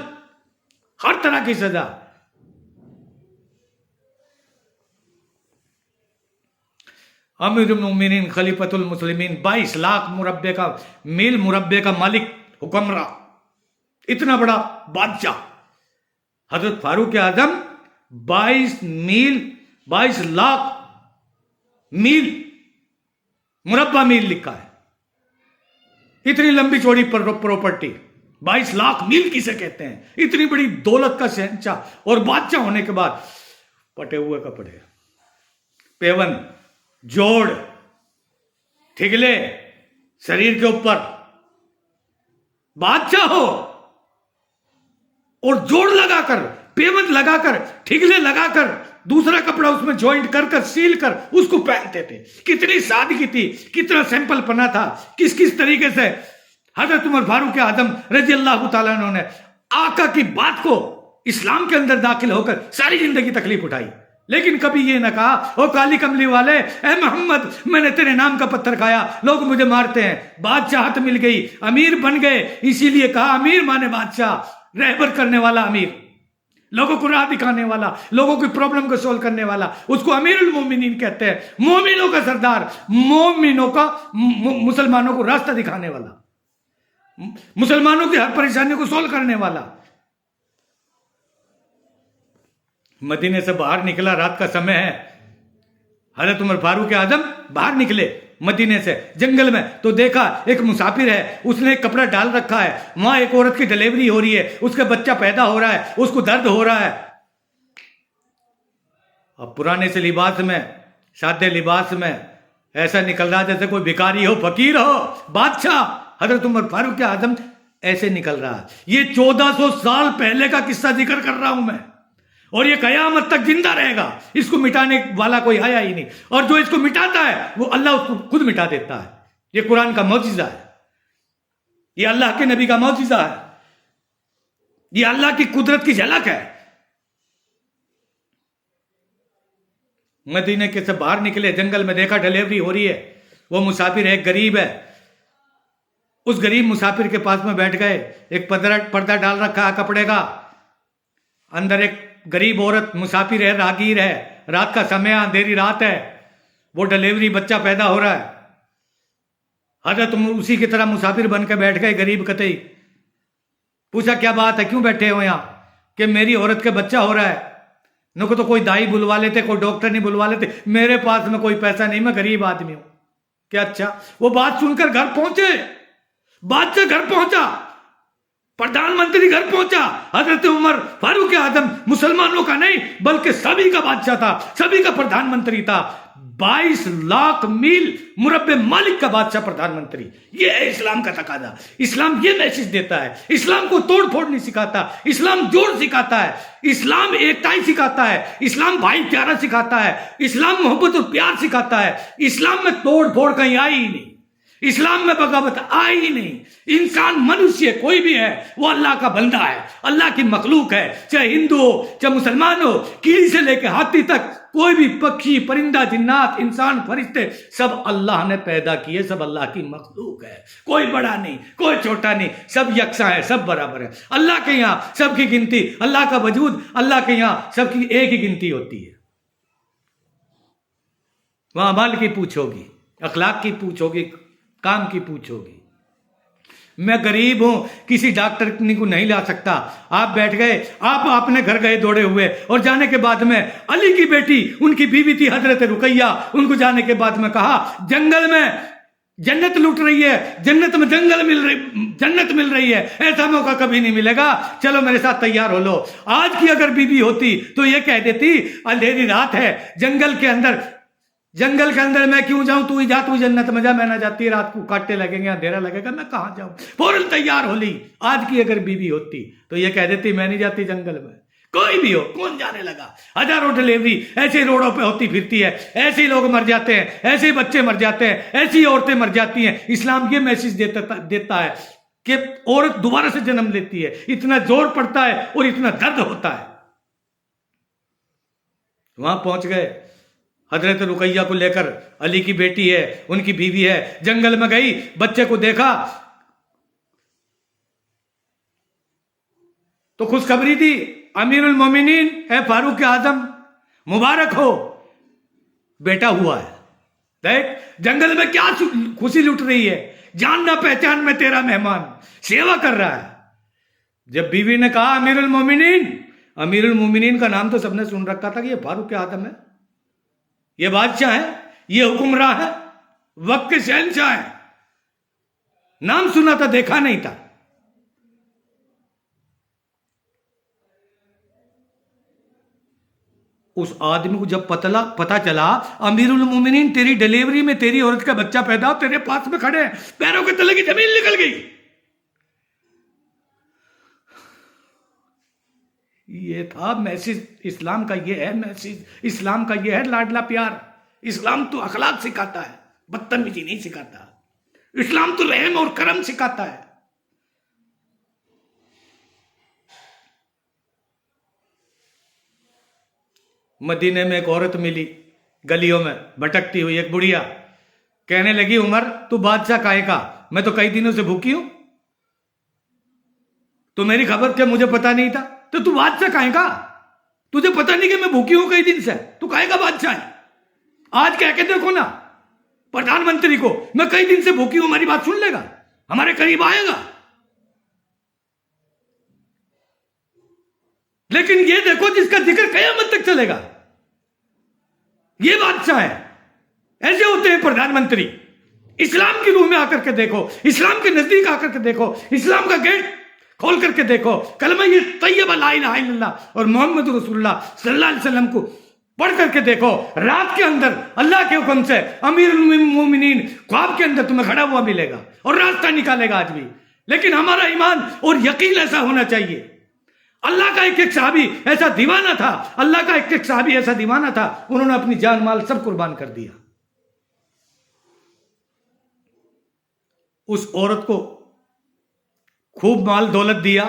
S1: ہر طرح کی سزا۔ امیر المومنین خلیفۃ المسلمین، 22 لاکھ میل مربع کا مالک، حکمراں، اتنا بڑا بادشاہ، حضرت فاروق اعظم 22 لاکھ میل مربع میل لکھا ہے، اتنی لمبی چوڑی پراپرٹی 22 لاکھ میل کسے کہتے ہیں؟ اتنی بڑی دولت کا شہنشاہ اور بادشاہ ہونے کے بعد پٹے ہوئے کپڑے، پیون، جوڑ، ٹھگلے شریر کے اوپر، بادشاہ ہو اور جوڑ لگا کر، پیون لگا کر، ٹھگلے لگا کر، دوسرا کپڑا اس میں جوائنٹ کر سیل کر اس کو پہنتے تھے۔ کتنی سادگی تھی، کتنا سمپل پنا تھا، کس طریقے سے حضرت عمر فاروق اعظم رضی اللہ تعالیٰ عنہ نے آقا کی بات کو اسلام کے اندر داخل ہو کر ساری زندگی تکلیف اٹھائی، لیکن کبھی یہ نہ کہا او کالی کملی والے، اے محمد میں نے تیرے نام کا پتھر کھایا، لوگ مجھے مارتے ہیں، بادشاہت مل گئی، امیر بن گئے، اسی لیے کہا امیر مانے بادشاہ، رہبر کرنے والا امیر، لوگوں کو راہ دکھانے والا، لوگوں کی پرابلم کو سولو کرنے والا، اس کو امیر المومنین کہتے ہیں، مومنوں کا سردار، مومنوں کا، مسلمانوں کو راستہ دکھانے والا، مسلمانوں کی ہر پریشانی کو سولو کرنے والا۔ مدینے سے باہر نکلا، رات کا سمے ہے، حضرت عمر فاروق اعظم باہر نکلے مدینے سے جنگل میں، تو دیکھا ایک مسافر ہے، اس نے ایک کپڑا ڈال رکھا ہے، وہاں ایک عورت کی ڈلیوری ہو رہی ہے، اس کا بچہ پیدا ہو رہا ہے، اس کو درد ہو رہا ہے۔ اب پرانے سے لباس میں، سادے لباس میں ایسا نکل رہا جیسے کوئی بھکاری ہو، فقیر ہو، بادشاہ حضرت عمر فاروق اعظم ایسے نکل رہا ہے۔ یہ 1400 سال پہلے کا قصہ ذکر کر رہا ہوں میں، اور یہ قیامت تک زندہ رہے گا، اس کو مٹانے والا کوئی آیا ہی نہیں، اور جو اس کو مٹاتا ہے وہ اللہ اس کو خود مٹا دیتا ہے۔ یہ قرآن کا معجزہ ہے، یہ اللہ کے نبی کا معجزہ ہے، یہ اللہ کی قدرت کی جھلک ہے۔ مدینے کے سے باہر نکلے، جنگل میں دیکھا ڈلیوری ہو رہی ہے، وہ مسافر ایک غریب ہے، اس غریب مسافر کے پاس میں بیٹھ گئے، ایک پردہ ڈال رکھا ہے کپڑے کا، اندر ایک غریب عورت مسافر ہے، راگیر ہے، رات کا سمے، اندھیری رات ہے، وہ ڈلیوری بچہ پیدا ہو رہا ہے۔ حضرت اسی کی طرح مسافر بن کے بیٹھ گئے، غریب قطعی، پوچھا کیا بات ہے، کیوں بیٹھے ہو یہاں؟ کہ میری عورت کے بچہ ہو رہا ہے، نو کو تو کوئی دائی بلوا لیتے، کوئی ڈاکٹر نہیں بلوا لیتے، میرے پاس میں کوئی پیسہ نہیں، میں غریب آدمی ہوں۔ کیا اچھا؟ وہ بات سن کر گھر پہنچے، بادشاہ گھر پہنچا، پردھان منتری گھر پہنچا، حضرت عمر فاروق اعظم مسلمانوں کا نہیں بلکہ سبھی کا بادشاہ تھا، سبھی کا پردھان منتری تھا، 22 لاکھ میل مربع مالک کا بادشاہ پردھان منتری۔ یہ ہے اسلام کا تقاضا۔ اسلام یہ میسج دیتا ہے، اسلام کو توڑ پھوڑ نہیں سکھاتا، اسلام جوڑ سکھاتا ہے، اسلام ایکتائی سکھاتا ہے، اسلام بھائی چارہ سکھاتا ہے، اسلام محبت اور پیار سکھاتا ہے۔ اسلام میں توڑ پھوڑ کہیں آئی ہی نہیں، اسلام میں بغاوت آئی ہی نہیں۔ انسان، منشیہ کوئی بھی ہے، وہ اللہ کا بندہ ہے، اللہ کی مخلوق ہے، چاہے ہندو ہو، چاہے مسلمان ہو، کیڑی سے لے کے ہاتھی تک، کوئی بھی پکشی، پرندہ، جنات، انسان، فرشتے، سب اللہ نے پیدا کیے، سب اللہ کی مخلوق ہے، کوئی بڑا نہیں، کوئی چھوٹا نہیں، سب یکساں ہے، سب برابر ہے۔ اللہ کے یہاں سب کی گنتی، اللہ کا وجود، اللہ کے یہاں سب کی ایک ہی گنتی ہوتی ہے۔ وہاں مال کی پوچھ ہوگی، اخلاق کی پوچھ ہوگی، کام کی پوچھ ہوگی۔ میں غریب ہوں، کسی ڈاکٹر کو نہیں لا سکتا، آپ بیٹھ گئے، آپ اپنے گھر گئے دوڑے ہوئے، اور جانے کے بعد میں علی کی بیٹی، ان کی بیوی تھی حضرت رقیہ، ان کو جانے کے بعد میں کہا جنگل میں جنت لوٹ رہی ہے، جنت میں جنت مل رہی ہے، ایسا موقع کبھی نہیں ملے گا، چلو میرے ساتھ تیار ہو لو۔ آج کی اگر بیوی ہوتی تو یہ کہہ دیتی اندھیری رات ہے، جنگل کے اندر میں کیوں جاؤں، تو ہی جا، تو جنت میں جا، میں نہ جاتی، رات کو کاٹے لگیں گے، اندھیرا لگے گا، میں کہاں جاؤں، فوراً تیار ہو لی۔ آج کی اگر بیوی ہوتی تو یہ کہہ دیتی میں نہیں جاتی جنگل میں، کوئی بھی ہو، کون جانے لگا؟ ہزاروں ڈلیوری ایسے روڈوں پہ ہوتی پھرتی ہے، ایسے ہی لوگ مر جاتے ہیں، ایسے ہی بچے مر جاتے ہیں، ایسی عورتیں مر جاتی ہیں۔ اسلام یہ میسج دیتا ہے کہ عورت دوبارہ سے جنم لیتی ہے، اتنا زور پڑتا ہے اور اتنا درد ہوتا ہے۔ وہاں پہنچ گئے، حضرت رقیہ کو لے کر، علی کی بیٹی ہے، ان کی بیوی ہے، جنگل میں گئی، بچے کو دیکھا تو خوشخبری دی، امیر المومنین اے فاروق اعظم، مبارک ہو، بیٹا ہوا ہے۔ دیکھ جنگل میں کیا خوشی لٹ رہی ہے، جاننا پہچان میں تیرا مہمان، سیوا کر رہا ہے۔ جب بیوی نے کہا امیر المومنین کا نام تو سب نے سن رکھا تھا کہ یہ فاروق اعظم ہے، یہ بادشاہ ہے، یہ حکمراں ہے، وقت کے شہنشاہ ہے، نام سنا تھا، دیکھا نہیں تھا۔ اس آدمی کو جب پتہ چلا امیر المومنین تیری ڈلیوری میں تیری عورت کا بچہ پیدا ہو، تیرے پاس میں کھڑے ہیں، پیروں کے تلے کی زمین نکل گئی۔ یہ تھا میسج اسلام کا، یہ ہے میسج اسلام کا، یہ ہے لاڈلا پیار۔ اسلام تو اخلاق سکھاتا ہے، بدتمیزی نہیں سکھاتا۔ اسلام تو رحم اور کرم سکھاتا ہے۔ مدینے میں ایک عورت ملی گلیوں میں بھٹکتی ہوئی، ایک بڑھیا، کہنے لگی عمر تو بادشاہ کائے کا؟ میں تو کئی دنوں سے بھوکی ہوں، تو میری خبر کیا مجھے پتا نہیں تھا؟ تو بادشاہ کائے کا؟ تجھے پتا نہیں کہ میں بھوکی ہوں کئی دن سے، تو کائے کا بادشاہ ہے؟ آج کہہ کے دیکھو نا پردھان منتری کو، میں کئی دن سے بھوکی ہوں، ہماری بات سن لے گا، ہمارے قریب آئے گا؟ لیکن یہ دیکھو جس کا ذکر قیامت تک چلے گا، یہ بادشاہ ہے۔ ایسے ہوتے ہیں پردھان منتری۔ اسلام کی روح میں آ کر کے دیکھو، اسلام کے نزدیک آ کر کے دیکھو، اسلام کا گیٹ کھول کر کے دیکھو، کلمہ یہ طیبہ لا الہ الا اللہ اور محمد رسول اللہ صلی اللہ علیہ وسلم کو پڑھ کر کے دیکھو۔ رات کے اندر اللہ کے حکم سے امیر المومنین خواب کے اندر تمہیں کھڑا ہوا ملے گا اور راستہ نکالے گا آج بھی۔ لیکن ہمارا ایمان اور یقین ایسا ہونا چاہیے۔ اللہ کا ایک صحابی ایسا دیوانہ تھا، اللہ کا ایک صحابی ایسا دیوانہ تھا، انہوں نے اپنی جان مال سب قربان کر دیا۔ اس عورت کو خوب مال دولت دیا۔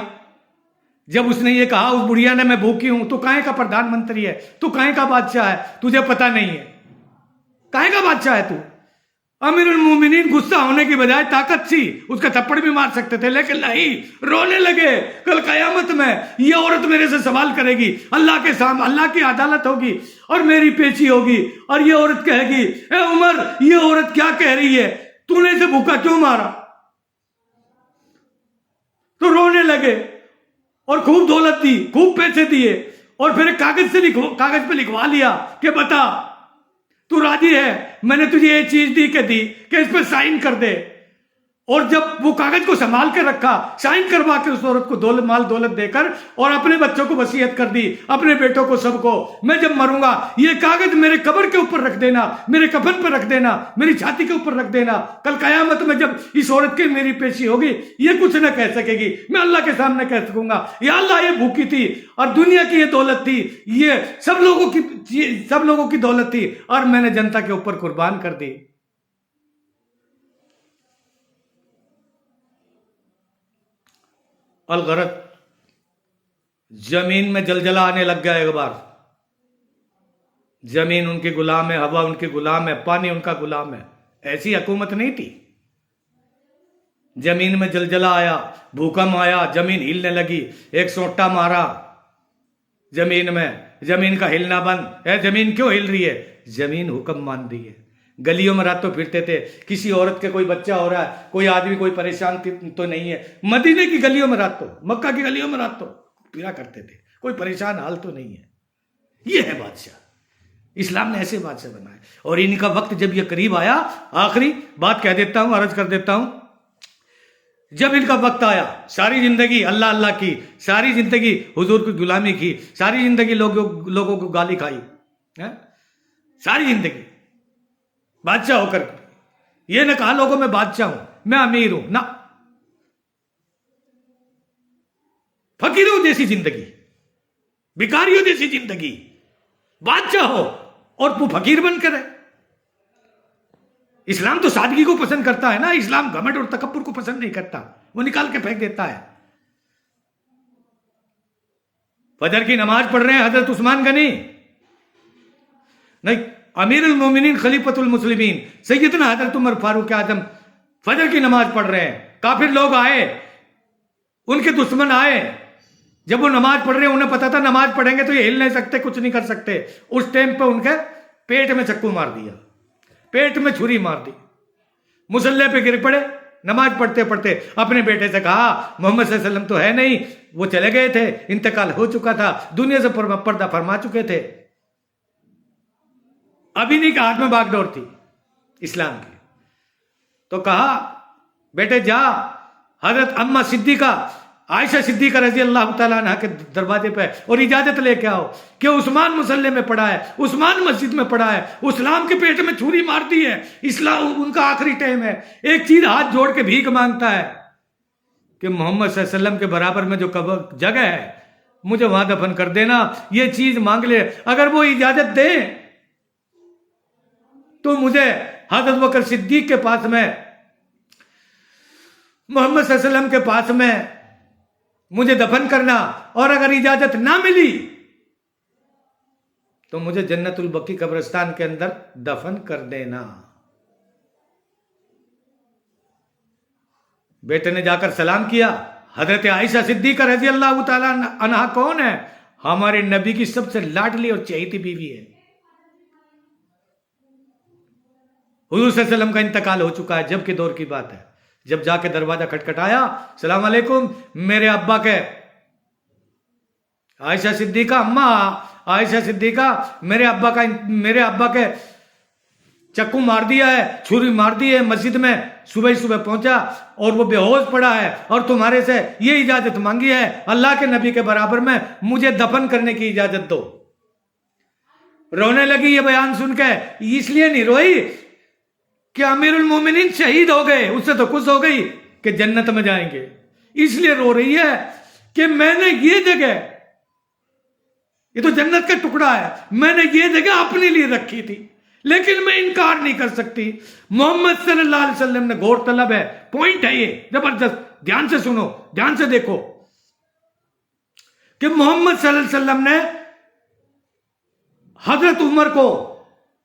S1: جب اس نے یہ کہا اس بڑھیا نے میں بھوکی ہوں، تو کہیں کا پردھان منتری ہے، تو کہیں کا بادشاہ ہے، تجھے پتا نہیں ہے؟ کہیں کا بادشاہ ہے تو؟ امیر المومنین غصہ ہونے کی بجائے طاقت تھی، اس کا تھپڑ بھی مار سکتے تھے، لیکن نہیں، رونے لگے۔ کل قیامت میں یہ عورت میرے سے سوال کرے گی، اللہ کے سامنے اللہ کی عدالت ہوگی اور میری پیشی ہوگی، اور یہ عورت کہے گی اے عمر یہ عورت کیا کہہ رہی ہے، تو نے اسے بھوکا کیوں مارا؟ تو رونے لگے اور خوب دولت دی، خوب پیسے دیے، اور پھر ایک کاغذ پہ لکھوا لیا کہ بتا تو راضی ہے، میں نے تجھے یہ چیز دی کہ اس پہ سائن کر دے۔ اور جب وہ کاغذ کو سنبھال کے رکھا، سائن کروا کے اس عورت کو مال دولت دے کر، اور اپنے بچوں کو وصیت کر دی، اپنے بیٹوں کو، سب کو، میں جب مروں گا یہ کاغذ میرے قبر کے اوپر رکھ دینا، میرے کفن پہ رکھ دینا، میری چھاتی کے اوپر رکھ دینا۔ کل قیامت میں جب اس عورت کی میری پیشی ہوگی، یہ کچھ نہ کہہ سکے گی، میں اللہ کے سامنے کہہ سکوں گا یا اللہ یہ بھوکی تھی اور دنیا کی یہ دولت تھی، یہ سب لوگوں کی دولت تھی اور میں نے جنتا کے اوپر قربان کر دی۔ الغرض زمین میں زلزلہ آنے لگ گیا ایک بار۔ زمین ان کی غلام ہے، ہوا ان کی غلام ہے، پانی ان کا غلام ہے۔ ایسی حکومت نہیں تھی۔ زمین میں زلزلہ آیا، بھوکم آیا، زمین ہلنے لگی، ایک سوٹا مارا زمین میں، زمین کا ہلنا بند۔ اے زمین کیوں ہل رہی ہے؟ زمین حکم مان رہی ہے۔ گلیوں میں راتوں پھرتے تھے، کسی عورت کے کوئی بچہ ہو رہا ہے، کوئی آدمی کوئی پریشان تو نہیں ہے، مدینے کی گلیوں میں راتوں، مکہ کی گلیوں میں راتوں پھرا کرتے تھے، کوئی پریشان حال تو نہیں ہے۔ یہ ہے بادشاہ، اسلام نے ایسے بادشاہ بنائے۔ اور ان کا وقت جب یہ قریب آیا، آخری بات کہہ دیتا ہوں، عرض کر دیتا ہوں، جب ان کا وقت آیا، ساری زندگی اللہ اللہ کی، ساری زندگی حضور کی غلامی کی، ساری زندگی لوگوں کو گالی کھائی، ساری زندگی بادشاہ ہو کر، یہ نہ کہا لوگوں میں بادشاہ ہوں، میں امیر ہوں، نہ، فقیروں جیسی زندگی، بھکاریوں جیسی زندگی، بادشاہ ہو اور وہ فقیر بن کر ہے۔ اسلام تو سادگی کو پسند کرتا ہے نا، اسلام گھمنڈ اور تکبر کو پسند نہیں کرتا، وہ نکال کے پھینک دیتا ہے۔ فجر کی نماز پڑھ رہے ہیں حضرت عثمان غنی، نہیں، امیر المومنین خلیفۃ المسلمین سیدنا حضرت عمر فاروق اعظم فجر کی نماز پڑھ رہے ہیں، کافر لوگ آئے، ان کے دشمن آئے، جب وہ نماز پڑھ رہے ہیں، انہیں پتا تھا نماز پڑھیں گے تو یہ ہل نہیں سکتے، کچھ نہیں کر سکتے، اس ٹائم پہ ان کے پیٹ میں چکو مار دیا، پیٹ میں چھری مار دی، مصلی پہ گر پڑے۔ نماز پڑھتے پڑھتے اپنے بیٹے سے کہا محمد صلی اللہ علیہ وسلم تو ہے نہیں، وہ چلے گئے تھے، انتقال ہو چکا تھا، دنیا سے پردہ فرما چکے تھے، ابھی نہیں کہ ہاتھ میں باغ ڈور تھی اسلام کی۔ تو کہا بیٹے جا حضرت اما صدیقہ عائشہ صدیقہ رضی اللہ تعالیٰ عنہ کے دروازے پہ اور اجازت لے کے آؤ کہ عثمان مصلی میں پڑا ہے، عثمان مسجد میں پڑا ہے، اسلام کے پیٹ میں چھری مار دی ہے، اسلام ان کا آخری ٹائم ہے، ایک چیز ہاتھ جوڑ کے بھیک مانگتا ہے کہ محمد صلی اللہ علیہ وسلم کے برابر میں جو جگہ ہے مجھے وہاں دفن کر دینا، یہ چیز مانگ لے، اگر وہ اجازت دے تو مجھے حضرت بکر صدیق کے پاس میں، محمد صلی اللہ علیہ وسلم کے پاس میں مجھے دفن کرنا، اور اگر اجازت نہ ملی تو مجھے جنت البقیع قبرستان کے اندر دفن کر دینا۔ بیٹے نے جا کر سلام کیا۔ حضرت عائشہ صدیقہ رضی اللہ تعالیٰ عنہا کون ہے؟ ہمارے نبی کی سب سے لاڈلی اور چہیتی بیوی ہے۔ حضور صلی اللہ علیہ وسلم کا انتقال ہو چکا ہے، جب کے دور کی بات ہے۔ جب جا کے دروازہ کھٹکھٹایا، السلام علیکم، میرے ابا کے، عائشہ صدیقہ، اماں عائشہ صدیقہ، میرے ابا کے چکو مار دیا ہے، چھری مار دی ہے مسجد میں، صبح پہنچا اور وہ بے ہوش پڑا ہے، اور تمہارے سے یہ اجازت مانگی ہے اللہ کے نبی کے برابر میں مجھے دفن کرنے کی اجازت دو۔ رونے لگی یہ بیان سن کے۔ اس لیے نہیں روئی کہ امیر المومنین شہید ہو گئے، اس سے تو خوش ہو گئی کہ جنت میں جائیں گے، اس لیے رو رہی ہے کہ میں نے یہ جگہ، یہ تو جنت کا ٹکڑا ہے، میں نے یہ جگہ اپنے لیے رکھی تھی، لیکن میں انکار نہیں کر سکتی۔ محمد صلی اللہ علیہ وسلم نے، غور طلب ہے، پوائنٹ ہے یہ زبردست، دھیان سے سنو، دھیان سے دیکھو کہ محمد صلی اللہ علیہ وسلم نے حضرت عمر کو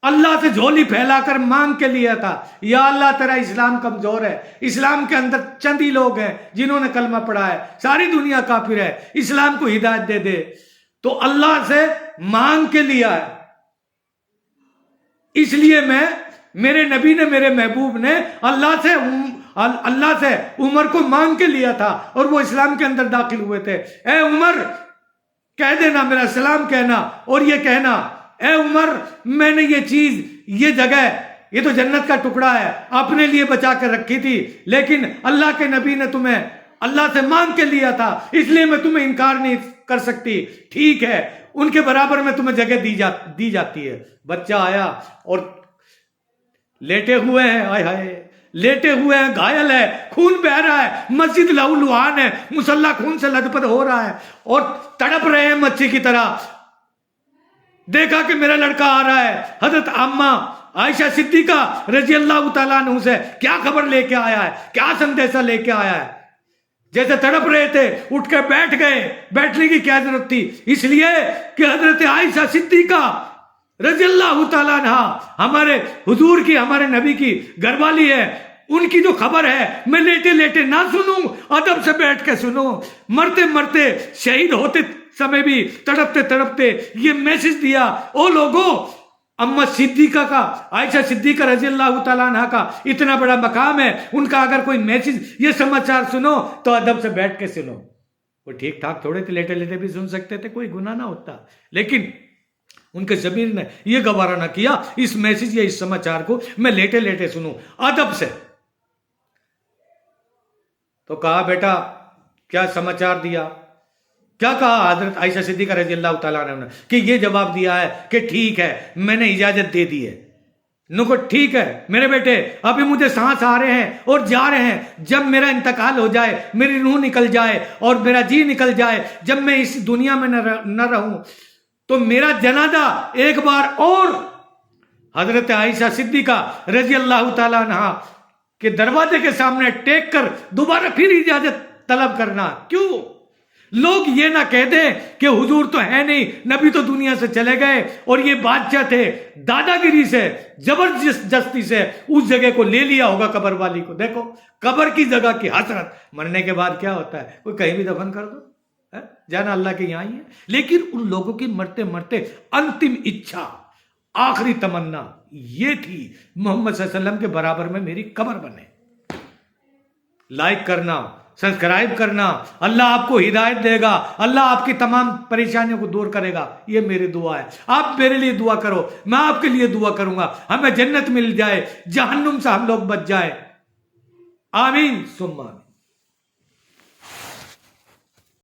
S1: اللہ سے جھولی پھیلا کر مانگ کے لیا تھا، یا اللہ تیرا اسلام کمزور ہے، اسلام کے اندر چند ہی لوگ ہیں جنہوں نے کلمہ پڑھا ہے، ساری دنیا کافر ہے، اسلام کو ہدایت دے دے۔ تو اللہ سے مانگ کے لیا ہے، اس لیے میرے نبی نے، میرے محبوب نے اللہ سے عمر کو مانگ کے لیا تھا، اور وہ اسلام کے اندر داخل ہوئے تھے۔ اے عمر کہہ دینا، میرا سلام کہنا، اور یہ کہنا، اے عمر میں نے یہ چیز، یہ جگہ، یہ تو جنت کا ٹکڑا ہے، اپنے لیے بچا کر رکھی تھی، لیکن اللہ کے نبی نے تمہیں اللہ سے مانگ کے لیا تھا، اس لیے میں تمہیں انکار نہیں کر سکتی، ٹھیک ہے، ان کے برابر میں تمہیں جگہ دی جاتی ہے۔ بچہ آیا اور لیٹے ہوئے ہیں، آئے ہائے، لیٹے ہوئے ہیں، گھائل ہے، خون بہ رہا ہے، مسجد لہو لہان ہے، مصلی خون سے لت پت ہو رہا ہے، اور تڑپ رہے ہیں مچھی کی طرح۔ دیکھا کہ میرا لڑکا آ رہا ہے، حضرت اماں عائشہ صدیقہ رضی اللہ تعالیٰ عنہ سے کیا خبر لے کے آیا ہے، کیا سندیشہ لے کے آیا ہے؟ جیسے تڑپ رہے تھے، اٹھ کے بیٹھ گئے، بیٹھنے کی کیا ضرورت تھی؟ اس لیے کہ حضرت عائشہ صدیقہ رضی اللہ تعالیٰ عنہ ہمارے حضور کی، ہمارے نبی کی گھر والی ہے، ان کی جو خبر ہے میں لیٹے لیٹے نہ سنوں، ادب سے بیٹھ کے سنوں۔ مرتے مرتے، شہید ہوتے سمے بھی، تڑپتے تڑپتے یہ میسج دیا، او لوگوں، اما صدیقہ کا، عائشہ صدیقہ رضی اللہ تعالیٰ عنہ کا اتنا بڑا مقام ہے، ان کا اگر کوئی میسج، یہ سماچار سنو تو ادب سے بیٹھ کے سنو۔ وہ ٹھیک ٹھاک تھوڑے تھے، لیٹے لیٹے بھی سن سکتے تھے، کوئی گناہ نہ ہوتا، لیکن ان کے ضمیر نے یہ گوارا نہ کیا اس میسج یا اس سماچار کو میں لیٹے لیٹے سنوں ادب سے۔ تو کہا بیٹا کیا سماچار دیا؟ کیا کہا حضرت عائشہ صدیقہ رضی اللہ تعالیٰ عنہ نے؟ کہ یہ جواب دیا ہے کہ ٹھیک ہے، میں نے اجازت دے دی ہے۔ نکو ٹھیک ہے میرے بیٹے، ابھی مجھے سانس آ رہے ہیں اور جا رہے ہیں، جب میرا انتقال ہو جائے، میری روح نکل جائے اور میرا جی نکل جائے، جب میں اس دنیا میں نہ رہوں، تو میرا جنازہ ایک بار اور حضرت عائشہ صدیقہ رضی اللہ تعالیٰ عنہ کے دروازے کے سامنے ٹیک کر دوبارہ پھر اجازت طلب کرنا۔ کیوں؟ لوگ یہ نہ کہہ دیں کہ حضور تو ہے نہیں، نبی تو دنیا سے چلے گئے، اور یہ بادشاہ تھے، دادا گیری سے، زبردستی سے اس جگہ کو لے لیا ہوگا قبر والی کو۔ دیکھو قبر کی جگہ کی حسرت، مرنے کے بعد کیا ہوتا ہے، کوئی کہیں بھی دفن کر دو، جانا اللہ کے یہاں ہی ہے۔ لیکن ان لوگوں کی مرتے مرتے انتم اچھا، آخری تمنا یہ تھی، محمد صلی اللہ علیہ وسلم کے برابر میں میری قبر بنے۔ لائک کرنا، سبسکرائب کرنا، اللہ آپ کو ہدایت دے گا، اللہ آپ کی تمام پریشانیوں کو دور کرے گا، یہ میری دعا ہے۔ آپ میرے لیے دعا کرو، میں آپ کے لیے دعا کروں گا، ہمیں جنت مل جائے، جہنم سے ہم لوگ بچ جائے۔ آمین ثم آمین۔